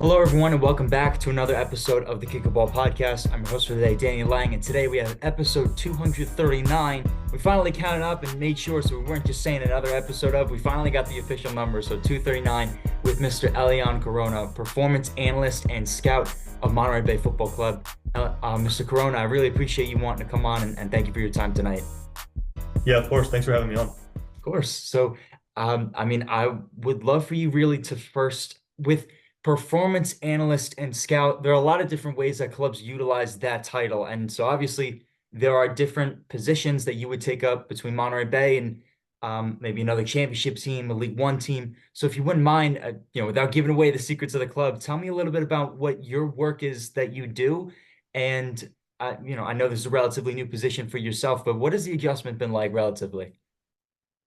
Hello, everyone, and welcome back to another episode of the Kickball Podcast. I'm your host for today, Danny Lang, and today we have episode 239. We finally counted up and made sure, so we weren't just saying another episode of. We finally got the official number, so 239 with Mr. Elian Corona, performance analyst and scout of Monterey Bay Football Club. Mr. Corona, I really appreciate you wanting to come on, and thank you for your time tonight. Yeah, of course. Thanks for having me on. Of course. So, I would love for you really to first, with performance analyst and scout, there are a lot of different ways that clubs utilize that title. And so obviously there are different positions that you would take up between Monterey Bay and maybe another championship team, a League One team. So if you wouldn't mind, without giving away the secrets of the club, tell me a little bit about what your work is that you do. And I know this is a relatively new position for yourself, but what has the adjustment been like relatively?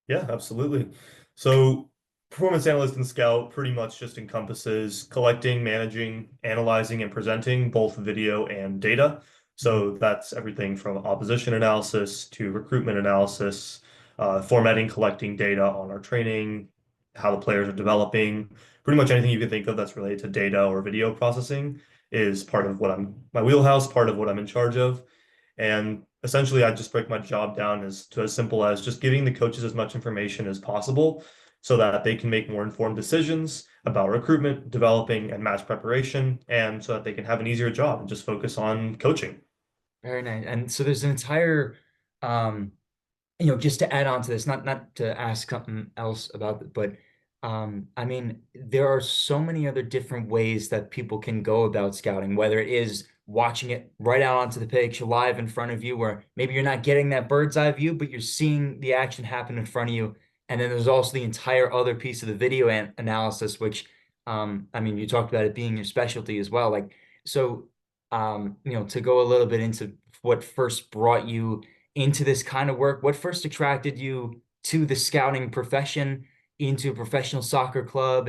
Yeah, absolutely. So, performance analyst and scout pretty much just encompasses collecting, managing, analyzing, and presenting both video and data. Mhm. So, that's everything from opposition analysis to recruitment analysis, formatting, collecting data on our training, how the players are developing. Pretty much anything you can think of that's related to data or video processing is part of my wheelhouse, part of what I'm in charge of. And essentially, I just break my job down as simple as just giving the coaches as much information as possible so that they can make more informed decisions about recruitment, developing, and match preparation, and so that they can have an easier job and just focus on coaching. Very nice. And so there's an entire um just to add on to this, not to ask something else about it, but there are so many other different ways that people can go about scouting, whether it is watching it right out onto the pitch live in front of you, where maybe you're not getting that bird's eye view, but you're seeing the action happen in front of you. And then there's also the entire other piece of the video analysis, which you talked about it being your specialty as well. To go a little bit into what first brought you into this kind of work? What first attracted you to the scouting profession, into a professional soccer club,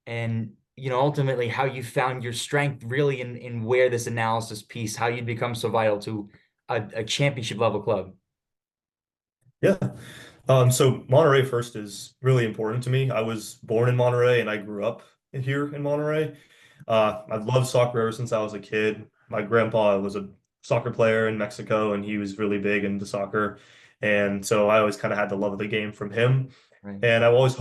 and ultimately how you found your strength really in where this analysis piece, how you'd become so vital to a championship level club. Yeah. So Monterey first is really important to me. I was born in Monterey and I grew up here in Monterey. I've loved soccer ever since I was a kid. My grandpa was a soccer player in Mexico and he was really big into soccer. And so I always kind of had the love of the game from him. Right. And I always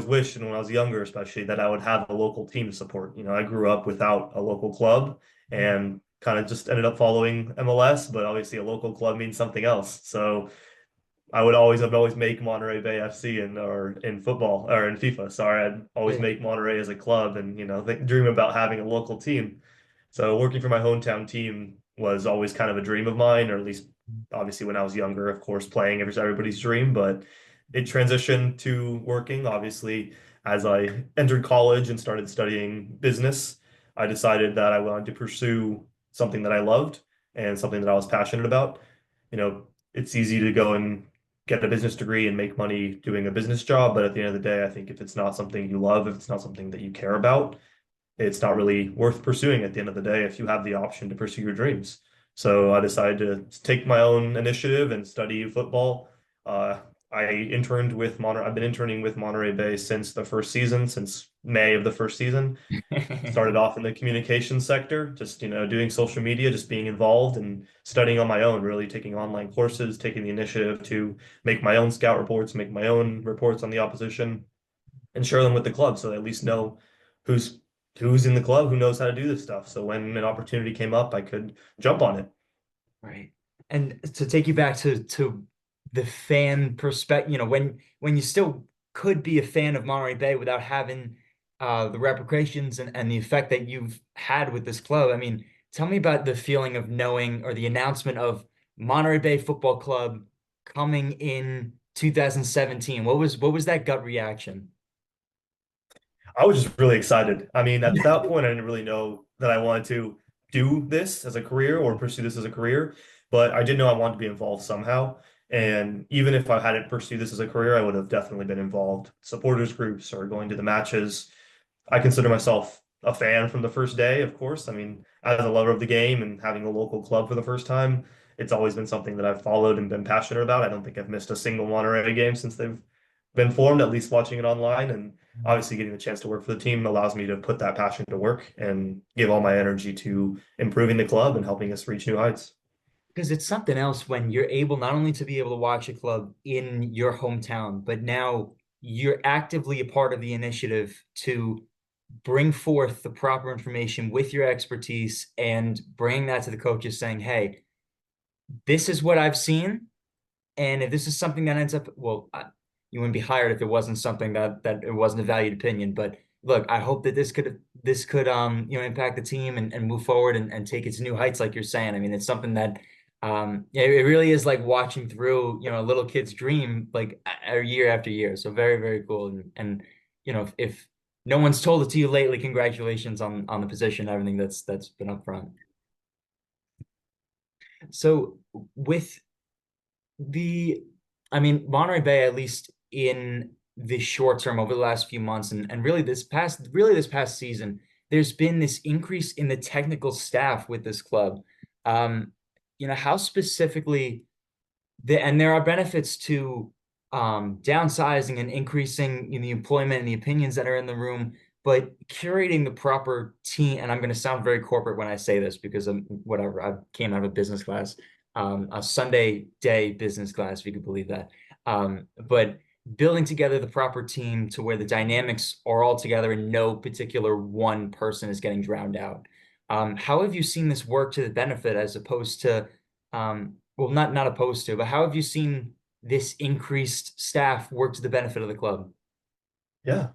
wished, and when I was younger, especially, that I would have a local team to support. I grew up without a local club and kind of just ended up following MLS, but obviously a local club means something else. So I'd always make Monterey Bay FC in football or in FIFA. Sorry, I'd always Yeah. make Monterey as a club and dream about having a local team. So working for my hometown team was always kind of a dream of mine, or at least obviously when I was younger, of course, playing everybody's dream, but it transitioned to working. Obviously, as I entered college and started studying business, I decided that I wanted to pursue something that I loved and something that I was passionate about. You know, it's easy to go and get a business degree and make money doing a business job, but at the end of the day, I think if it's not something you love, if it's not something that you care about, it's not really worth pursuing at the end of the day if you have the option to pursue your dreams. So I decided to take my own initiative and study football. Uh, I've been interning with Monterey Bay since the first season, since May of the first season. Started off in the communications sector, just doing social media, just being involved and studying on my own, really taking online courses, taking the initiative to make my own scout reports, make my own reports on the opposition, and share them with the club so they at least know who's who's in the club, who knows how to do this stuff. So when an opportunity came up, I could jump on it. Right. And to take you back to the fan perspective, when you still could be a fan of Monterey Bay without having the repercussions and the effect that you've had with this club. Tell me about the feeling of knowing or the announcement of Monterey Bay Football Club coming in 2017. What was that gut reaction? I was just really excited. I mean, at that point, I didn't really know that I wanted to do this as a career or pursue this as a career, but I did know I wanted to be involved somehow. And even if I hadn't pursued this as a career, I would have definitely been involved. Supporters groups or going to the matches. I consider myself a fan from the first day, of course. I mean, as a lover of the game and having a local club for the first time, it's always been something that I've followed and been passionate about. I don't think I've missed a single Monterey game since they've been formed, at least watching it online. And obviously getting the chance to work for the team allows me to put that passion to work and give all my energy to improving the club and helping us reach new heights. Because it's something else when you're able not only to be able to watch a club in your hometown, but now you're actively a part of the initiative to bring forth the proper information with your expertise and bring that to the coaches saying, hey, this is what I've seen. And if this is something that ends up, well, you wouldn't be hired if it wasn't something that it wasn't a valued opinion. But look, I hope that this could impact the team and move forward and take it to new heights, like you're saying. I mean, it's something that it really is like watching through, a little kid's dream, like year after year. So very, very cool. And if no one's told it to you lately, congratulations on the position, everything that's been up front. So with The, I mean, Monterey Bay, at least in the short term over the last few months and really this past season, there's been this increase in the technical staff with this club. Um, how specifically and there are benefits to downsizing and increasing the employment and the opinions that are in the room, but curating the proper team. And I'm going to sound very corporate when I say this because I'm whatever. I came out of a business class, a Sunday day business class, if you could believe that. But building together the proper team to where the dynamics are all together and no particular one person is getting drowned out. How have you seen this work to the benefit as opposed to well, not opposed to, but how have you seen this increased staff work to the benefit of the club? Yeah.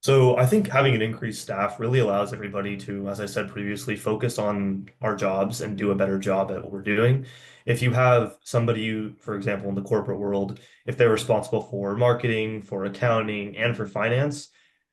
So I think having an increased staff really allows everybody to, as I said previously, focus on our jobs and do a better job at what we're doing. If you have somebody, for example, in the corporate world, if they're responsible for marketing, for accounting, and for finance,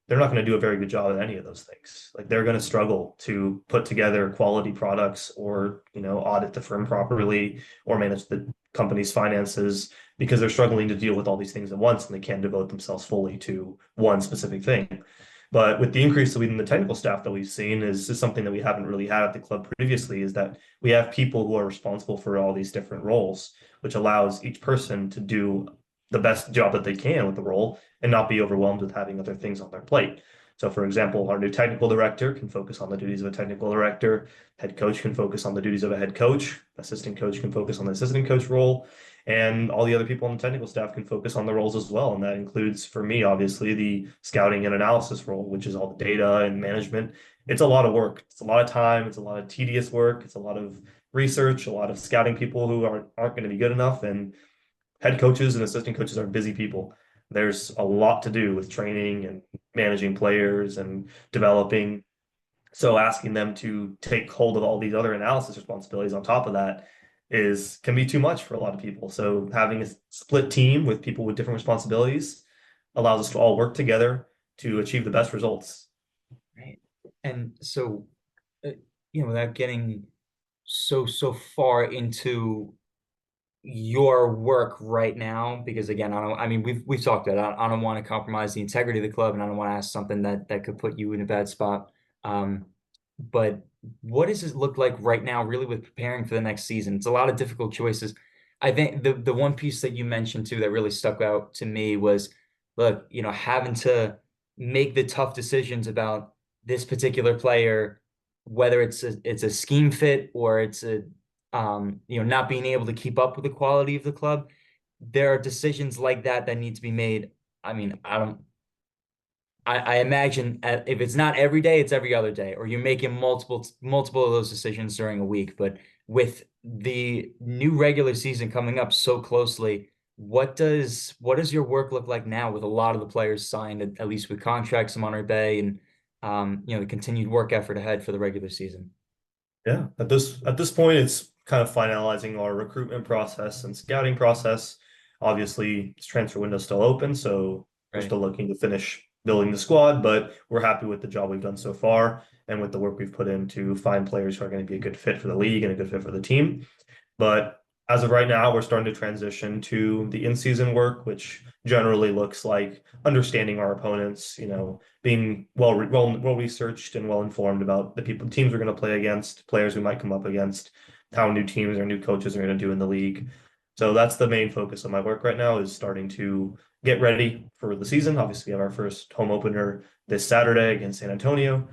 they're not going to do a very good job at any of those things. Like they're going to struggle to put together quality products or, audit the firm properly or manage the company's finances because they're struggling to deal with all these things at once and they can't devote themselves fully to one specific thing. But with the increase in the technical staff that we've seen is something that we haven't really had at the club previously, is that we have people who are responsible for all these different roles, which allows each person to do the best job that they can with the role and not be overwhelmed with having other things on their plate. So, for example, our new technical director can focus on the duties of a technical director. Head coach can focus on the duties of a head coach. Assistant coach can focus on the assistant coach role. And all the other people on the technical staff can focus on the roles as well. And that includes, for me, obviously, the scouting and analysis role, which is all the data and management. It's a lot of work. It's a lot of time. It's a lot of tedious work. It's a lot of research, a lot of scouting people who aren't going to be good enough. And head coaches and assistant coaches are busy people. There's a lot to do with training and managing players and developing. So asking them to take hold of all these other analysis responsibilities on top of that is can be too much for a lot of people. So having a split team with people with different responsibilities allows us to all work together to achieve the best results. Right. And so, uh, without getting so far into your work right now, because again, I mean, we've talked about it. I don't want to compromise the integrity of the club, and I don't want to ask something that could put you in a bad spot. Um, but what does it look like right now, really, with preparing for the next season? It's a lot of difficult choices. I think the one piece that you mentioned too that really stuck out to me was, look, having to make the tough decisions about this particular player, whether it's a scheme fit or it's not being able to keep up with the quality of the club. There are decisions like that need to be made. I mean, I imagine if it's not every day, it's every other day, or you're making multiple of those decisions during a week. But with the new regular season coming up so closely, what does your work look like now with a lot of the players signed, at least with contracts in Monterey Bay, and the continued work effort ahead for the regular season? Yeah, at this point, it's kind of finalizing our recruitment process and scouting process. Obviously, this transfer window is still open, so we're Right. still looking to finish building the squad, but we're happy with the job we've done so far and with the work we've put in to find players who are going to be a good fit for the league and a good fit for the team. But as of right now, we're starting to transition to the in-season work, which generally looks like understanding our opponents, being well researched and well informed about the teams we're going to play against, players we might come up against, how new teams or new coaches are going to do in the league. So that's the main focus of my work right now is starting to get ready for the season. Obviously, we have our first home opener this Saturday against San Antonio.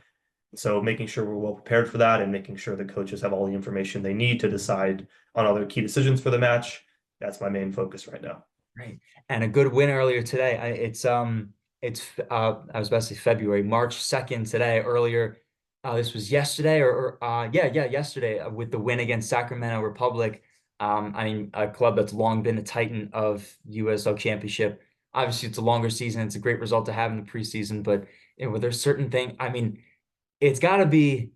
So making sure we're well prepared for that and making sure the coaches have all the information they need to decide on other key decisions for the match. That's my main focus right now. Right. And a good win earlier today. It's I was about to say February, March 2nd today. Earlier, this was yesterday or yesterday with the win against Sacramento Republic. I mean, a club that's long been a titan of USL Championship. Obviously, it's a longer season. It's a great result to have in the preseason, but there's certain thing. I mean, it's got to be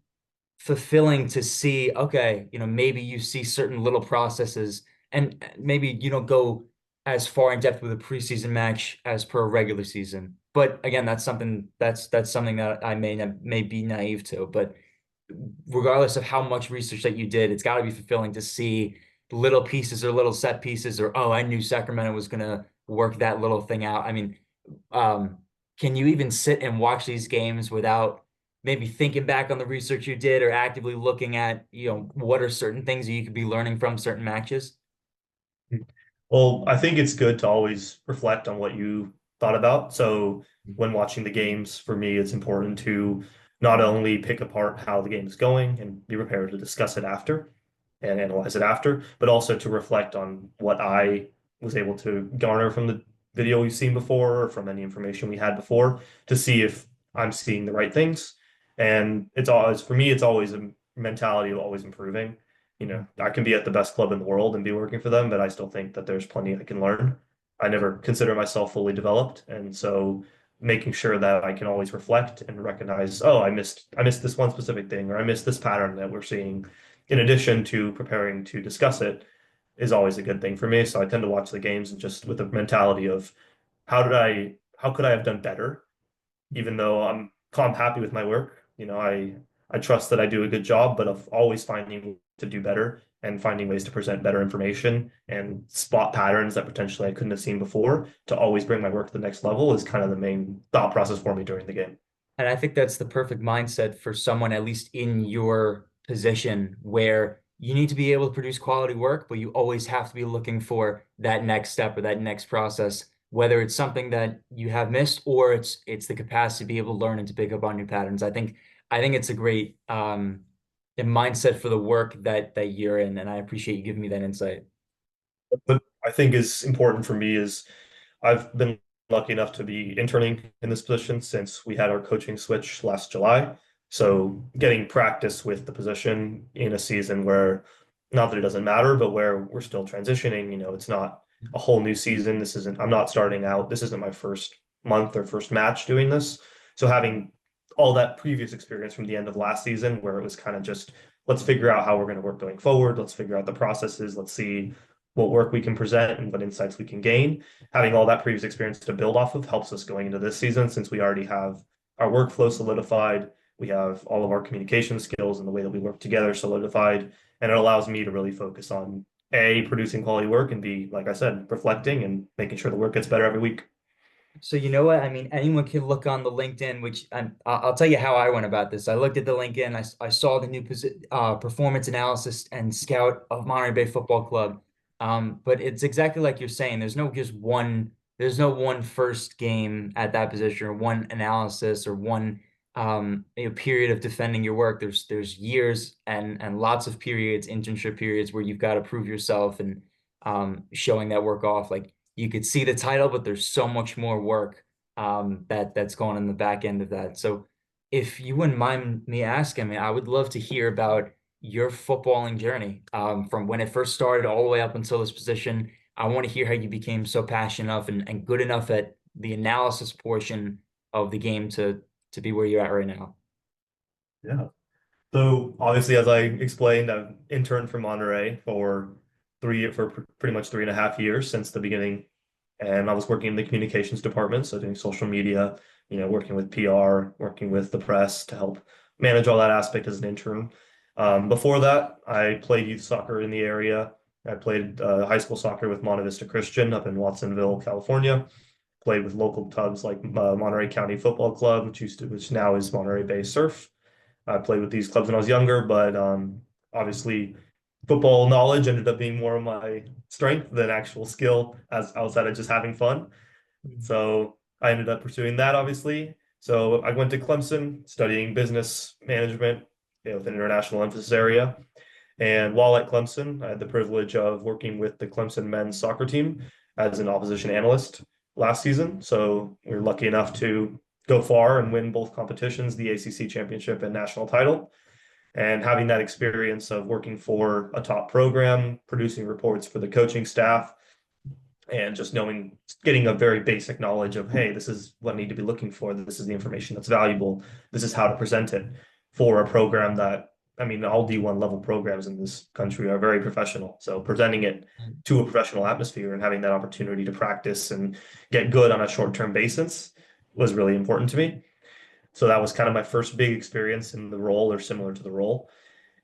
fulfilling to see, okay, maybe you see certain little processes and maybe you don't go as far in depth with a preseason match as per a regular season. But again, that's something that I may be naive to. But regardless of how much research that you did, it's got to be fulfilling to see little pieces or little set pieces or, oh, I knew Sacramento was gonna work that little thing out. I mean, um, can you even sit and watch these games without maybe thinking back on the research you did or actively looking at, what are certain things that you could be learning from certain matches? Well, I think it's good to always reflect on what you thought about. So when watching the games, for me, it's important to not only pick apart how the game is going and be prepared to discuss it after and analyze it after, but also to reflect on what I was able to garner from the video we've seen before or from any information we had before to see if I'm seeing the right things. And it's always, for me, it's always a mentality of always improving. I can be at the best club in the world and be working for them, but I still think that there's plenty I can learn. I never consider myself fully developed, and so making sure that I can always reflect and recognize, oh, I missed this one specific thing, or I missed this pattern that we're seeing, in addition to preparing to discuss it, is always a good thing for me. So I tend to watch the games and just with the mentality of how could I have done better? Even though I'm happy with my work. I trust that I do a good job, but of always finding to do better and finding ways to present better information and spot patterns that potentially I couldn't have seen before to always bring my work to the next level is kind of the main thought process for me during the game. And I think that's the perfect mindset for someone, at least in your position, where you need to be able to produce quality work, but you always have to be looking for that next step or that next process, whether it's something that you have missed or it's the capacity to be able to learn and to pick up on new patterns. I think it's a great mindset for the work that you're in, and I appreciate you giving me that insight. What I think is important for me is I've been lucky enough to be interning in this position since we had our coaching switch last July. So getting practice with the position in a season where not that it doesn't matter, but where we're still transitioning, it's not a whole new season. I'm not starting out. This isn't my first month or first match doing this. So having all that previous experience from the end of last season where it was kind of just let's figure out how we're going to work going forward. Let's figure out the processes. Let's see what work we can present and what insights we can gain. Having all that previous experience to build off of helps us going into this season since we already have our workflow solidified. We have all of our communication skills and the way that we work together solidified. And it allows me to really focus on A, producing quality work, and B, like I said, reflecting and making sure the work gets better every week. So you know what? I mean, anyone can look on the LinkedIn, which I'll tell you how I went about this. I looked at the LinkedIn. I saw the new performance analysis and scout of Monterey Bay Football Club. But it's exactly like you're saying. There's no one first game at that position or one analysis or one period of defending your work. There's years and lots of periods, internship periods where you've got to prove yourself and showing that work off. Like you could see the title, but there's so much more work that's going on in the back end of that. So if you wouldn't mind me asking, I mean, I would love to hear about your footballing journey from when it first started all the way up until this position. I want to hear how you became so passionate enough and good enough at the analysis portion of the game to be where you're at right now. Yeah. So obviously, as I explained, I've interned for Monterey for pretty much 3.5 years since the beginning, and I was working in the communications department, so doing social media, working with PR, working with the press to help manage all that aspect as an intern. Before that, I played youth soccer in the area. I played high school soccer with Monte Vista Christian up in Watsonville, California. Played with local clubs like Monterey County Football Club, which now is Monterey Bay Surf. I played with these clubs when I was younger, but obviously football knowledge ended up being more of my strength than actual skill as outside of just having fun. Mm. So I ended up pursuing that, obviously. So I went to Clemson studying business management, with an international emphasis area. And while at Clemson, I had the privilege of working with the Clemson men's soccer team as an opposition analyst last season. So we were lucky enough to go far and win both competitions, the ACC championship and national title. And having that experience of working for a top program, producing reports for the coaching staff, and just knowing, getting a very basic knowledge of, hey, this is what I need to be looking for. This is the information that's valuable. This is how to present it for a program that, I mean, all D1 level programs in this country are very professional. So presenting it to a professional atmosphere and having that opportunity to practice and get good on a short-term basis was really important to me. So that was kind of my first big experience in the role or similar to the role.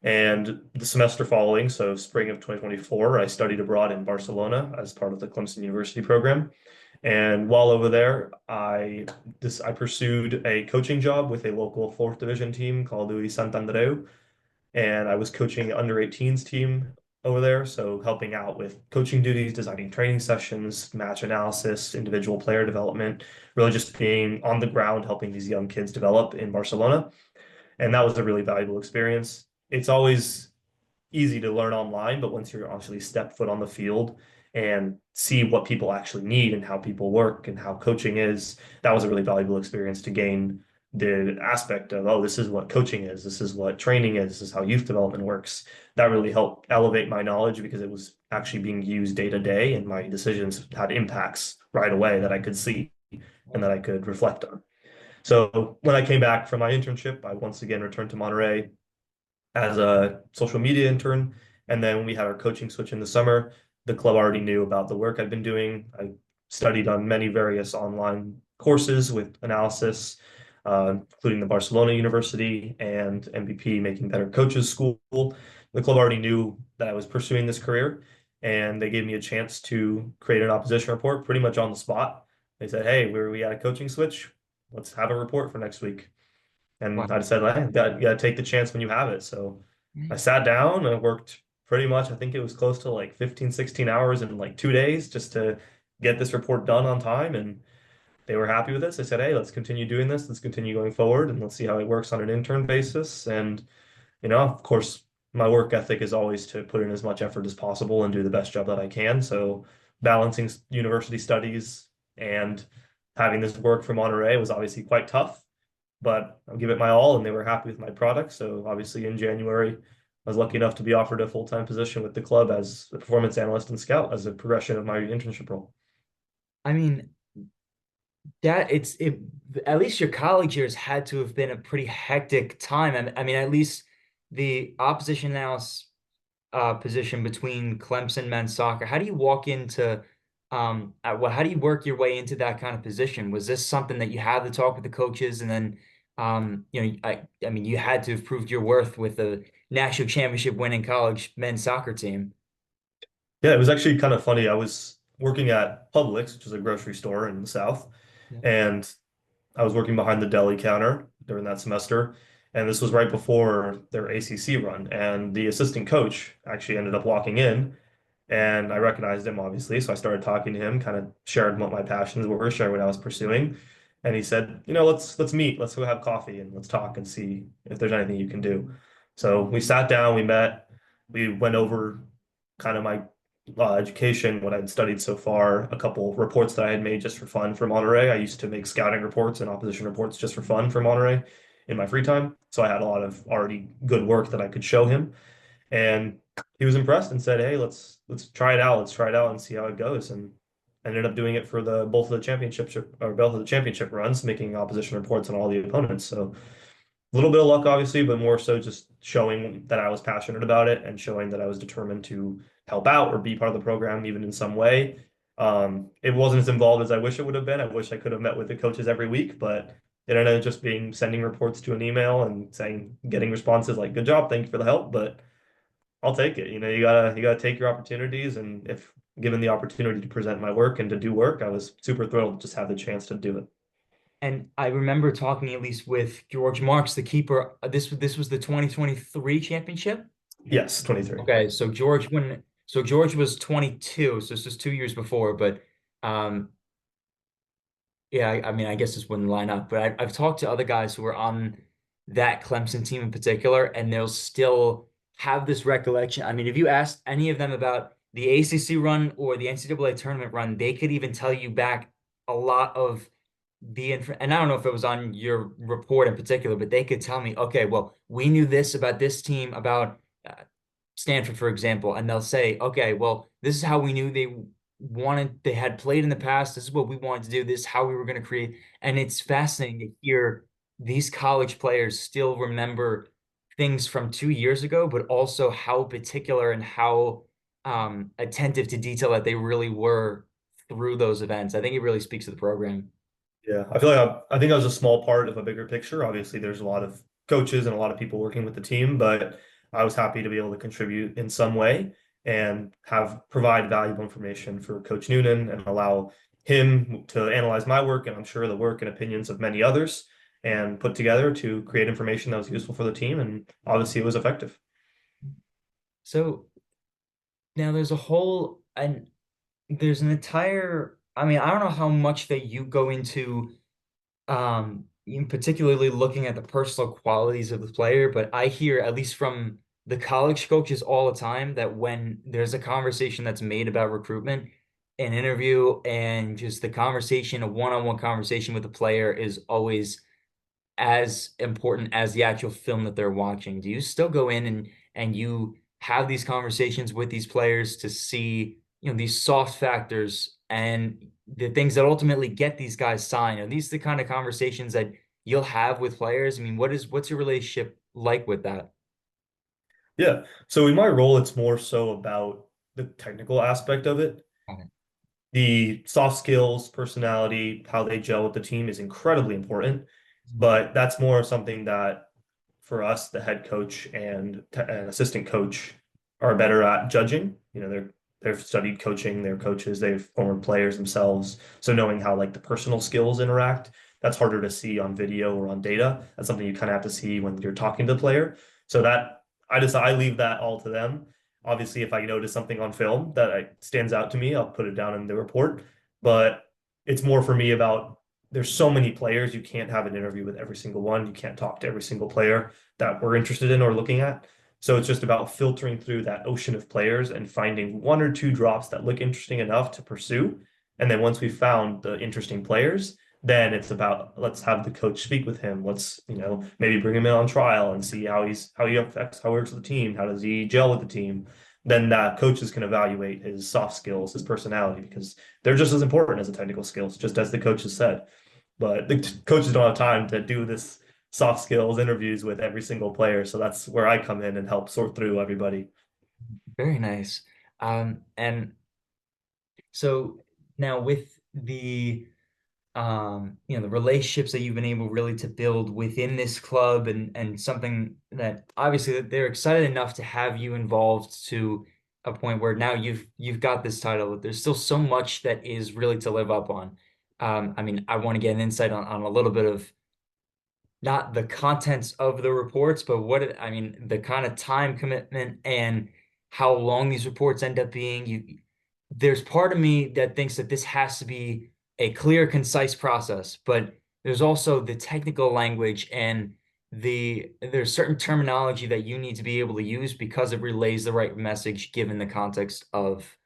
And the semester following, so spring of 2024, I studied abroad in Barcelona as part of the Clemson University program. And while over there, I pursued a coaching job with a local fourth division team called Ui Santandreu, and I was coaching under 18s team over there, so helping out with coaching duties, designing training sessions, match analysis, individual player development, really just being on the ground helping these young kids develop in Barcelona. And that was a really valuable experience. It's always easy to learn online, but once you're actually step foot on the field and see what people actually need and how people work and how coaching is, that was a really valuable experience to gain the aspect of, oh, this is what coaching is, this is what training is, this is how youth development works. That really helped elevate my knowledge because it was actually being used day to day and my decisions had impacts right away that I could see and that I could reflect on. So when I came back from my internship, I once again returned to Monterey as a social media intern. And then when we had our coaching switch in the summer, the club already knew about the work I'd been doing. I studied on many various online courses with analysis, including the Barcelona University and MVP Making Better Coaches School. The club already knew that I was pursuing this career, and they gave me a chance to create an opposition report pretty much on the spot. They said, "Hey, where are we at a coaching switch? Let's have a report for next week." Wow. And I said, "Hey, you gotta take the chance when you have it." So I sat down and worked pretty much, I think it was close to like 15, 16 hours in like 2 days just to get this report done on time. And they were happy with this. They said, "Hey, let's continue doing this. Let's continue going forward and let's see how it works on an intern basis." And, of course, my work ethic is always to put in as much effort as possible and do the best job that I can. So balancing university studies and having this work for Monterey was obviously quite tough, but I'll give it my all, and they were happy with my product. So obviously in January, I was lucky enough to be offered a full-time position with the club as a performance analyst and scout as a progression of my internship role. I mean, that it at least your college years had to have been a pretty hectic time. I mean, at least the opposition analyst position between Clemson men's soccer. How do you walk into well, how do you work your way into that kind of position? Was this something that you had to talk with the coaches and then I mean you had to have proved your worth with the national championship winning college men's soccer team. Yeah, it was actually kind of funny. I was working at Publix, which is a grocery store in the South, Yeah. and I was working behind the deli counter during that semester. And this was right before their ACC run. And the assistant coach actually ended up walking in, and I recognized him, obviously. So I started talking to him, kind of sharing what my passions were, sharing what I was pursuing. And he said, let's meet, let's go have coffee and let's talk and see if there's anything you can do. So we sat down, we met, we went over kind of my education, what I'd studied so far, a couple reports that I had made just for fun for Monterey. I used to make scouting reports and opposition reports just for fun for Monterey in my free time. So I had a lot of already good work that I could show him. And he was impressed and said, "Hey, let's try it out. Let's try it out and see how it goes." And I ended up doing it for the both of the championships or both of the championship runs, making opposition reports on all the opponents. So a little bit of luck, obviously, but more so just showing that I was passionate about it and showing that I was determined to help out or be part of the program, even in some way. It wasn't as involved as I wish it would have been. I wish I could have met with the coaches every week, but it ended up just being sending reports to an email and saying, getting responses like, "Good job, thank you for the help," but I'll take it. You gotta take your opportunities, and if given the opportunity to present my work and to do work, I was super thrilled to just have the chance to do it. And I remember talking at least with George Marks, the keeper. This was the 2023 championship. Yes, 23. Okay, so George was 22, so this was 2 years before, but um yeah, I mean, I guess this wouldn't line up, but I've talked to other guys who were on that Clemson team in particular, and they'll still have this recollection. I mean, if you asked any of them about the ACC run or the NCAA tournament run, they could even tell you back a lot of the inf and I don't know if it was on your report in particular, but they could tell me, okay, well, we knew this about this team, about Stanford, for example, and they'll say, okay, well, this is how we knew they had played in the past. This is what we wanted to do. This is how we were going to create. And it's fascinating to hear these college players still remember things from 2 years ago, but also how particular and how attentive to detail that they really were through those events. I think it really speaks to the program. Yeah, I feel like I think I was a small part of a bigger picture. Obviously, there's a lot of coaches and a lot of people working with the team, but I was happy to be able to contribute in some way and have provide valuable information for Coach Noonan and allow him to analyze my work and I'm sure the work and opinions of many others and put together to create information that was useful for the team. And obviously, it was effective. So now there's an entire, I mean, I don't know how much that you go into in particularly looking at the personal qualities of the player, but I hear, at least from the college coaches all the time, that when there's a conversation that's made about recruitment, an interview and just the conversation, a one-on-one conversation with the player is always as important as the actual film that they're watching. Do you still go in and you have these conversations with these players to see, these soft factors and the things that ultimately get these guys signed? Are these the kind of conversations that you'll have with players? I mean, what's your relationship like with that? Yeah. So in my role, it's more so about the technical aspect of it. Okay. The soft skills, personality, how they gel with the team is incredibly important. But that's more of something that for us, the head coach and assistant coach are better at judging. They've studied coaching, they're coaches, they've former players themselves. So knowing how like the personal skills interact, that's harder to see on video or on data. That's something you kind of have to see when you're talking to the player. So that I leave that all to them. Obviously, if I notice something on film that stands out to me, I'll put it down in the report. But it's more for me about there's so many players, you can't have an interview with every single one. You can't talk to every single player that we're interested in or looking at. So it's just about filtering through that ocean of players and finding one or two drops that look interesting enough to pursue. And then once we've found the interesting players, then it's about let's have the coach speak with him. Let's, maybe bring him in on trial and see how he affects how he works with the team. How does he gel with the team? Then coaches can evaluate his soft skills, his personality, because they're just as important as the technical skills, just as the coaches said. But the coaches don't have time to do this soft skills interviews with every single player. So that's where I come in and help sort through everybody. Very nice. And so now with the relationships that you've been able really to build within this club and something that obviously that they're excited enough to have you involved to a point where now you've got this title. There's still so much that is really to live up on. I mean, I want to get an insight on a little bit of not the contents of the reports, but I mean, the kind of time commitment and how long these reports end up being. There's part of me that thinks that this has to be a clear, concise process, but there's also the technical language and there's certain terminology that you need to be able to use because it relays the right message given the context of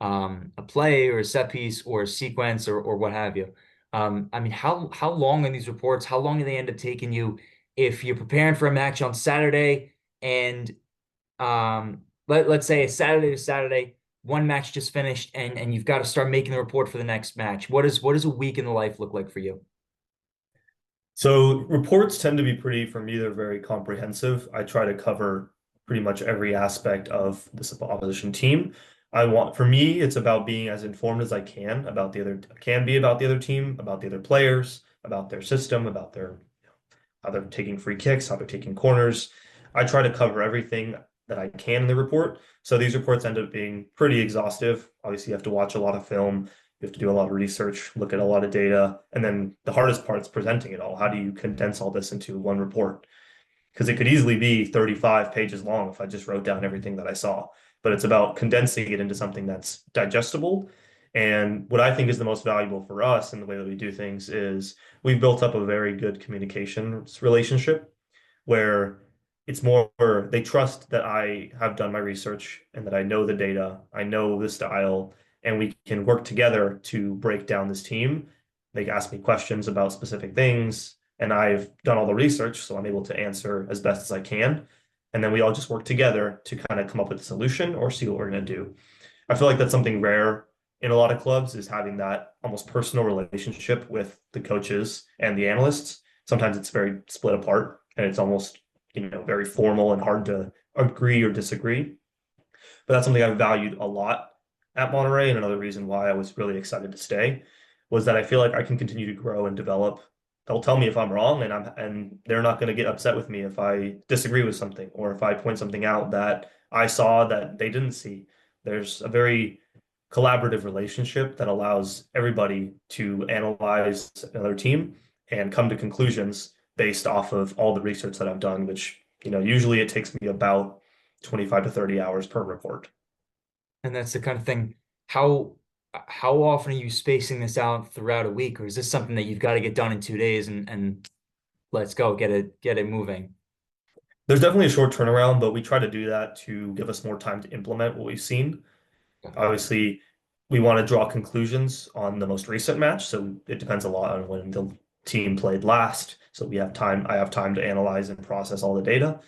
a play or a set piece or a sequence or what have you. I mean, how long are these reports? How long do they end up taking you if you're preparing for a match on Saturday and let's say it's Saturday to Saturday, one match just finished and you've got to start making the report for the next match. What does a week in the life look like for you? So reports tend to be pretty, for me, they're very comprehensive. I try to cover pretty much every aspect of this opposition team. For me, it's about being as informed as I can about about the other team, about the other players, about their system, about how they're taking free kicks, how they're taking corners. I try to cover everything that I can in the report. So these reports end up being pretty exhaustive. Obviously, you have to watch a lot of film, you have to do a lot of research, look at a lot of data, and then the hardest part is presenting it all. How do you condense all this into one report? because it could easily be 35 pages long if I just wrote down everything that I saw. But it's about condensing it into something that's digestible. And what I think is the most valuable for us in the way that we do things is we've built up a very good communication relationship where it's more they trust that I have done my research and that I know the data, I know the style, and we can work together to break down this team. They ask me questions about specific things, and I've done all the research, so I'm able to answer as best as I can. And then we all just work together to kind of come up with a solution or see what we're going to do. I feel like that's something rare in a lot of clubs is having that almost personal relationship with the coaches and the analysts. Sometimes it's very split apart and it's almost, very formal and hard to agree or disagree. But that's something I valued a lot at Monterey. And another reason why I was really excited to stay was that I feel like I can continue to grow and develop. They'll tell me if I'm wrong, and they're not going to get upset with me if I disagree with something or if I point something out that I saw that they didn't see. There's a very collaborative relationship that allows everybody to analyze another team and come to conclusions based off of all the research that I've done, which, usually it takes me about 25 to 30 hours per report. And that's the kind of thing. How how often are you spacing this out throughout a week, or is this something that you've got to get done in 2 days and let's go get it moving? There's definitely a short turnaround, but we try to do that to give us more time to implement what we've seen. Obviously, we want to draw conclusions on the most recent match, so it depends a lot on when the team played last. So I have time to analyze and process all the data.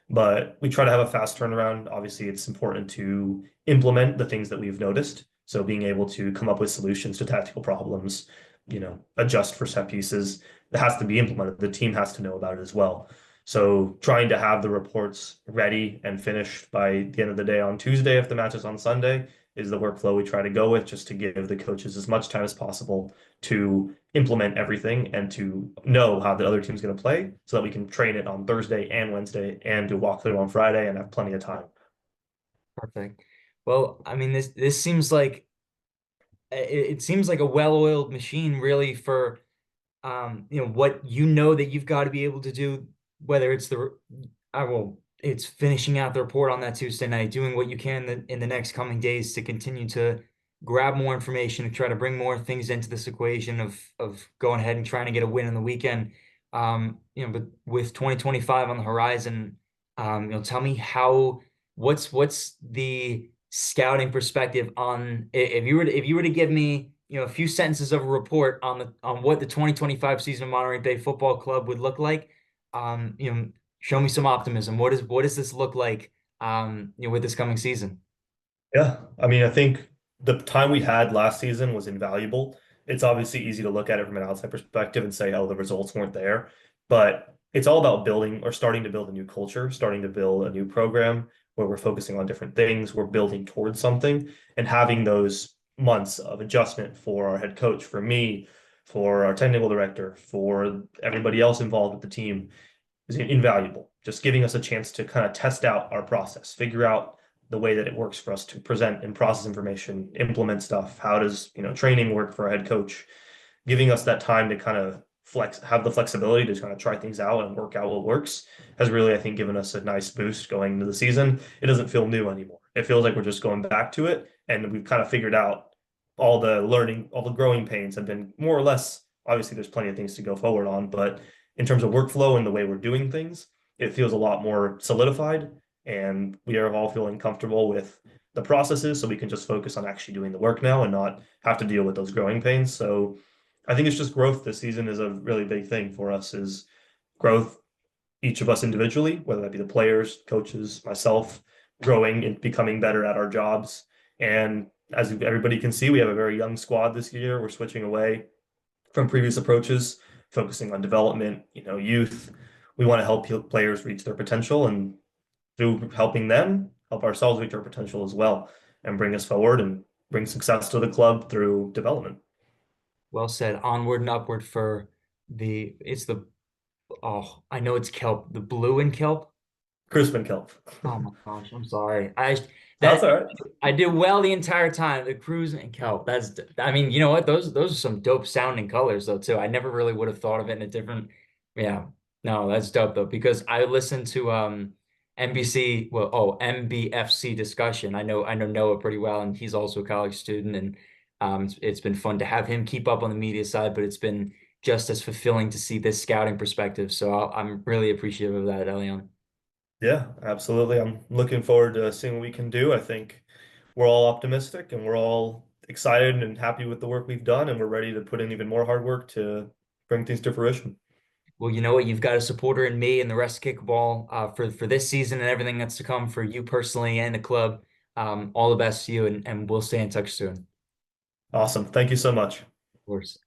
But we try to have a fast turnaround. Obviously, it's important to implement the things that we've noticed. So being able to come up with solutions to tactical problems, adjust for set pieces, that has to be implemented. The team has to know about it as well. So trying to have the reports ready and finished by the end of the day on Tuesday, if the match is on Sunday, is the workflow we try to go with, just to give the coaches as much time as possible to implement everything and to know how the other team's going to play so that we can train it on Thursday and Wednesday and do walkthrough on Friday and have plenty of time. Perfect. Well, I mean, this seems like it seems like a well-oiled machine, really, for what you know that you've got to be able to do, whether it's it's finishing out the report on that Tuesday night, doing what you can in the next coming days to continue to grab more information and try to bring more things into this equation of going ahead and trying to get a win in the weekend. But with 2025 on the horizon, tell me what's the scouting perspective on if you were to give me a few sentences of a report on what the 2025 season of Monterey Bay Football Club would look like. Show me some optimism. What does this look like with this coming season? Yeah, I mean, I think the time we had last season was invaluable. It's obviously easy to look at it from an outside perspective and say, oh, the results weren't there. But it's all about building or starting to build a new culture, starting to build a new program where we're focusing on different things, we're building towards something, and having those months of adjustment for our head coach, for me, for our technical director, for everybody else involved with the team is invaluable. Just giving us a chance to kind of test out our process, figure out the way that it works for us to present and process information, implement stuff. How does, training work for a head coach? Giving us that time to kind of have the flexibility to kind of try things out and work out what works has really, I think, given us a nice boost going into the season. It doesn't feel new anymore. It feels like we're just going back to it, and we've kind of figured out all the learning, all the growing pains have been more or less. Obviously, there's plenty of things to go forward on, but in terms of workflow and the way we're doing things, it feels a lot more solidified, and we are all feeling comfortable with the processes, so we can just focus on actually doing the work now and not have to deal with those growing pains. So I think it's just growth this season is a really big thing for us is growth, each of us individually, whether that be the players, coaches, myself, growing and becoming better at our jobs. And as everybody can see, we have a very young squad this year. We're switching away from previous approaches, focusing on development, youth. We want to help players reach their potential, and through helping them, help ourselves reach our potential as well and bring us forward and bring success to the club through development. Well said. Onward and upward for it's the oh, I know it's kelp, the blue and kelp. Crispin Kelp. Oh my gosh, I'm sorry. That's That all right. I did well the entire time. The cruise and kelp. I mean, you know what? Those are some dope sounding colors though too. I never really would have thought of it in a different. Yeah. No, that's dope though, because I listened to NBC, well, oh, MBFC discussion. I know Noah pretty well, and he's also a college student, and it's been fun to have him keep up on the media side, but it's been just as fulfilling to see this scouting perspective. So I'm really appreciative of that, Elian. Yeah, absolutely. I'm looking forward to seeing what we can do. I think we're all optimistic and we're all excited and happy with the work we've done, and we're ready to put in even more hard work to bring things to fruition. Well, you know what? You've got a supporter in me and the rest of Kickball for this season and everything that's to come for you personally and the club. All the best to you, and we'll stay in touch soon. Awesome. Thank you so much. Of course.